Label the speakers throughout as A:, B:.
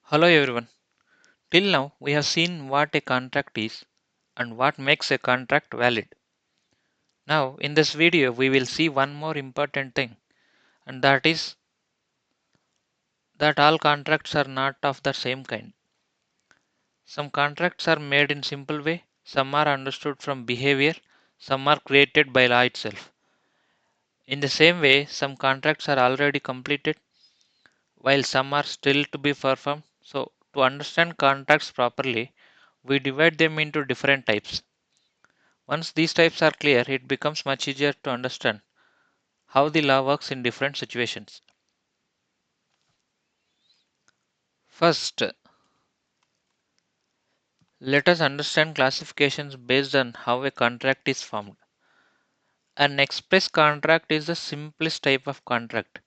A: Hello everyone. Till now, we have seen what a contract is and what makes a contract valid. Now, in this video, we will see one more important thing, and that is that all contracts are not of the same kind. Some contracts are made in simple way, some are understood from behavior, some are created by law itself. In the same way, some contracts are already completed while some are still to be performed. So, to understand contracts properly, we divide them into different types. Once these types are clear, it becomes much easier to understand how the law works in different situations. First, let us understand classifications based on how a contract is formed. An express contract is the simplest type of contract,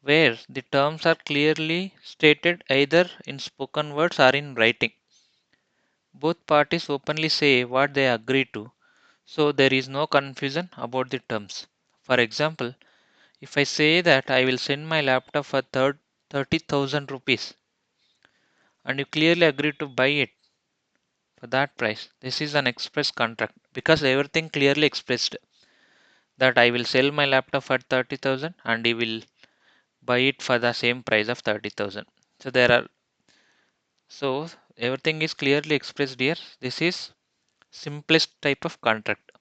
A: where the terms are clearly stated either in spoken words or in writing. Both parties openly say what they agree to, so there is no confusion about the terms. For example, if I say that I will send my laptop for 30,000 rupees and you clearly agree to buy it for that price, this is an express contract because everything clearly expressed that I will sell my laptop for 30,000 and you will buy it for the same price of 30,000. So so everything is clearly expressed here. This is simplest type of contract.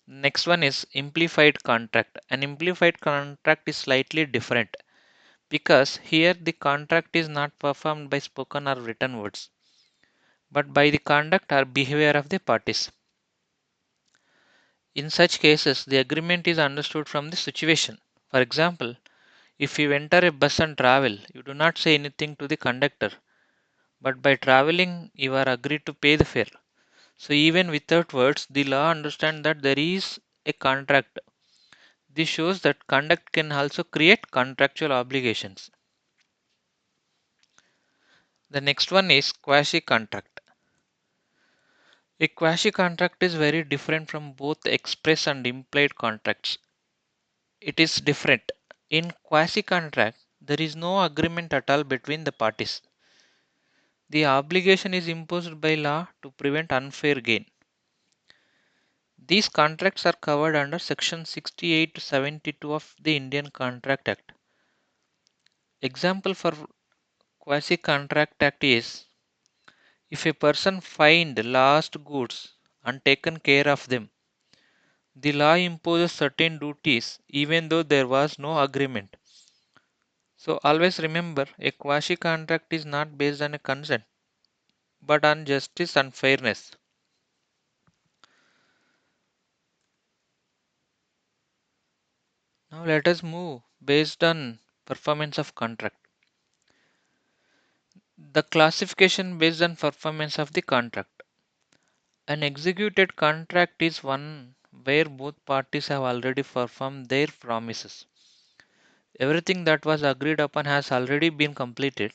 A: Next one is implied contract. An implied contract is slightly different because here the contract is not performed by spoken or written words but by the conduct or behavior of the parties. In such cases, the agreement is understood from the situation. For example, if you enter a bus and travel, you do not say anything to the conductor, but by traveling, you are agreed to pay the fare. So, even without words, the law understands that there is a contract. This shows that conduct can also create contractual obligations. The next one is quasi contract. A quasi contract is very different from both express and implied contracts. It is different. In quasi contract, there is no agreement at all between the parties. The obligation is imposed by law to prevent unfair gain. These contracts are covered under section 68 to 72 of the Indian Contract Act. Example for quasi contract act is if a person find lost goods and taken care of them. The law imposes certain duties even though there was no agreement. So always remember a quasi contract is not based on a consent but on justice and fairness. Now let us move based on performance of contract. The classification based on performance of the contract. An executed contract is one where both parties have already performed their promises. Everything that was agreed upon has already been completed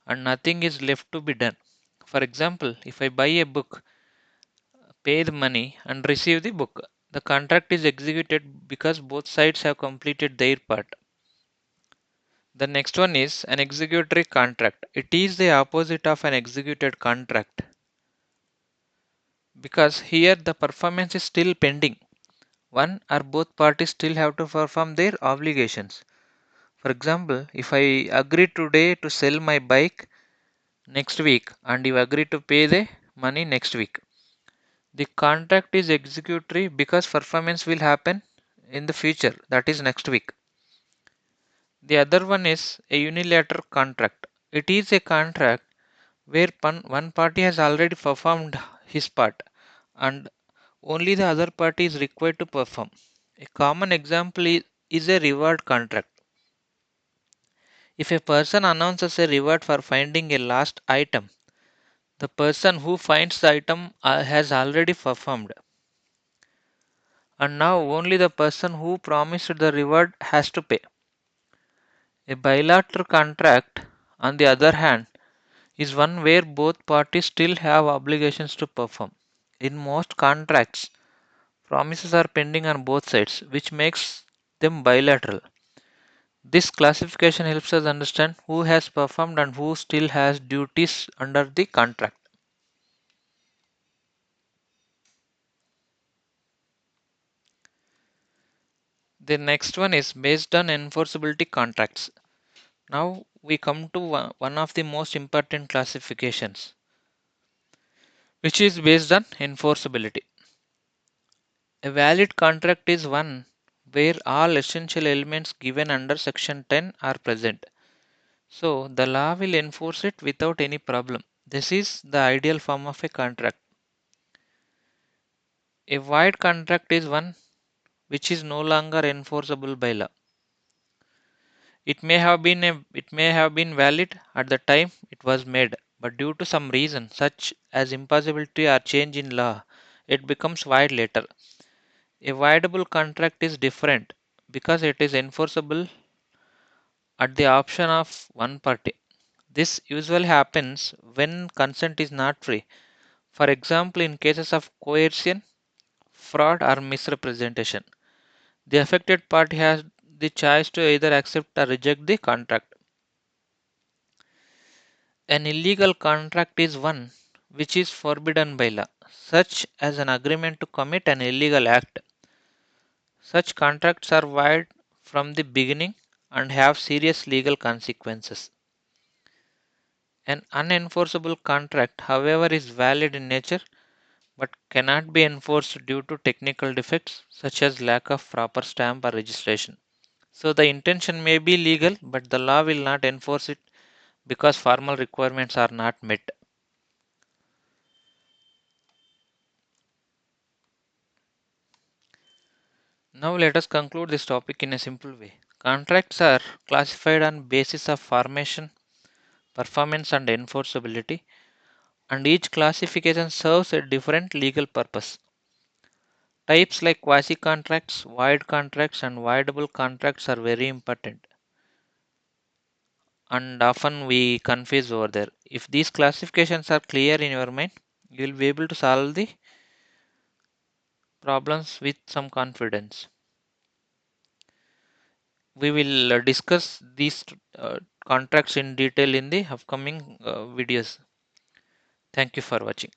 A: and nothing is left to be done. For example, if I buy a book, pay the money, and receive the book, the contract is executed because both sides have completed their part. The next one is an executory contract. It is the opposite of an executed contract because here the performance is still pending. One or both parties still have to perform their obligations. For example, if I agree today to sell my bike next week and you agree to pay the money next week, the contract is executory because performance will happen in the future, that is next week. The other one is a unilateral contract. It is a contract where one party has already performed his part and only the other party is required to perform. A common example is a reward contract. If a person announces a reward for finding a lost item, the person who finds the item has already performed, and now only the person who promised the reward has to pay. A bilateral contract, on the other hand, is one where both parties still have obligations to perform. In most contracts, promises are pending on both sides, which makes them bilateral. This classification helps us understand who has performed and who still has duties under the contract. The next one is based on enforceability contracts. Now we come to one of the most important classifications, which is based on enforceability. A valid contract is one where all essential elements given under section 10 are present. So the law will enforce it without any problem. This is the ideal form of a contract. A void contract is one which is no longer enforceable by law. It may have been valid at the time it was made, but due to some reason such as impossibility or change in law, it becomes void later. A voidable contract is different because it is enforceable at the option of one party. This usually happens when consent is not free. For example, in cases of coercion, fraud, or misrepresentation, the affected party has the choice to either accept or reject the contract. An illegal contract is one which is forbidden by law, such as an agreement to commit an illegal act. Such contracts are void from the beginning and have serious legal consequences. An unenforceable contract, however, is valid in nature but cannot be enforced due to technical defects such as lack of proper stamp or registration. So the intention may be legal, but the law will not enforce it because formal requirements are not met. Now let us conclude this topic in a simple way. Contracts are classified on basis of formation, performance and enforceability, and each classification serves a different legal purpose. Types like quasi contracts, void contracts, and voidable contracts are very important, and often we confuse over there. If these classifications are clear in your mind, you will be able to solve the problems with some confidence. We will discuss these contracts in detail in the upcoming videos. Thank you for watching.